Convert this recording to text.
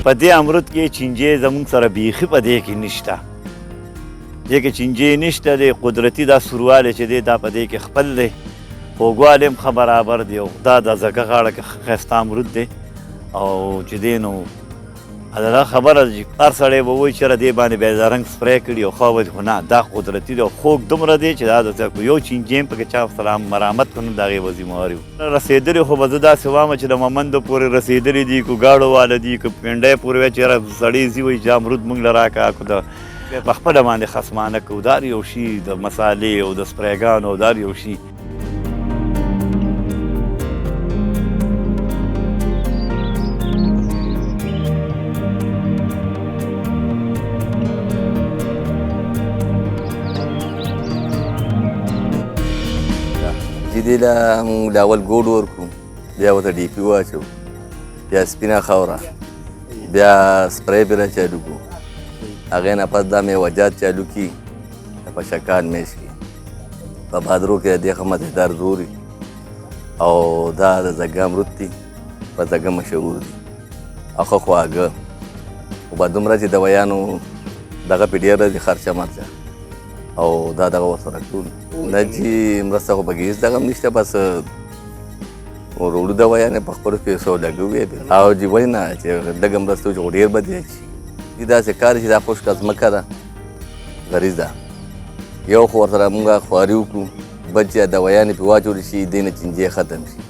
په دې امرود کې چینجې زموږ سره بیخي په دې کې نشته. دې کې چینجې نشته دی، قدرتي دا سوروالی چې دی دا په دې کې خپل دی، خوږوالی هم ښه برابر دی او دا د ځګه غاړه کې ښایسته امرود دی او چې دی نو دا خبره ده چې هر سړی به وایي چېرې دې باندې بیا د رنګ سپری کړي او ښه به خو نه دا قدرتي دی او خوږ دومره دی چې دا د یو چینجې هم پکې چا سره مرامت کړو نو د هغې به ذمهواري وو. رسېدلي خو به زه داسې وایم چې د ممندو پورې رسېدلي دي، که ګاړو واله دي، که پینډۍ پورې وایي چېرې سړی ځي وایي چې امرود موږ له راکړه، که د په خپله باندې خصمانه کوو، دا یو شي د مسالې او د سپریګانو او دا یو شي. چې دې له موږ له اول ګوډ ورکړو، بیا ورته ډي پي واچو، بیا سپینه خاوره، بیا سپری پرې راچالو کړو، هغې نه پس دا میوجات چالو کړي په شکال میش کې په بادرو کې د دې ښه مزېدار زوري او دا د ځګه امرود دي، په ځګه مشهور دي او ښه خواږه، خو به دومره چې دویانو دغه پې ډېر راځي خرچه مرچه او دا دغه ورسره ټول نه چې مرسته خو پکې هېڅ دغه هم نشته، بس وړو دویانې په خپلو پیسو لګوي او چې ولې نه چې لږه مرسته وشي خو ډېر به دی شي. داسې کار چې دا خشکه ځمکه ده غریزه، یو خو ورسره مونږ خواري وکړو، بل چې دویانې پې واچولی شي دې نه چینجې ختم شي.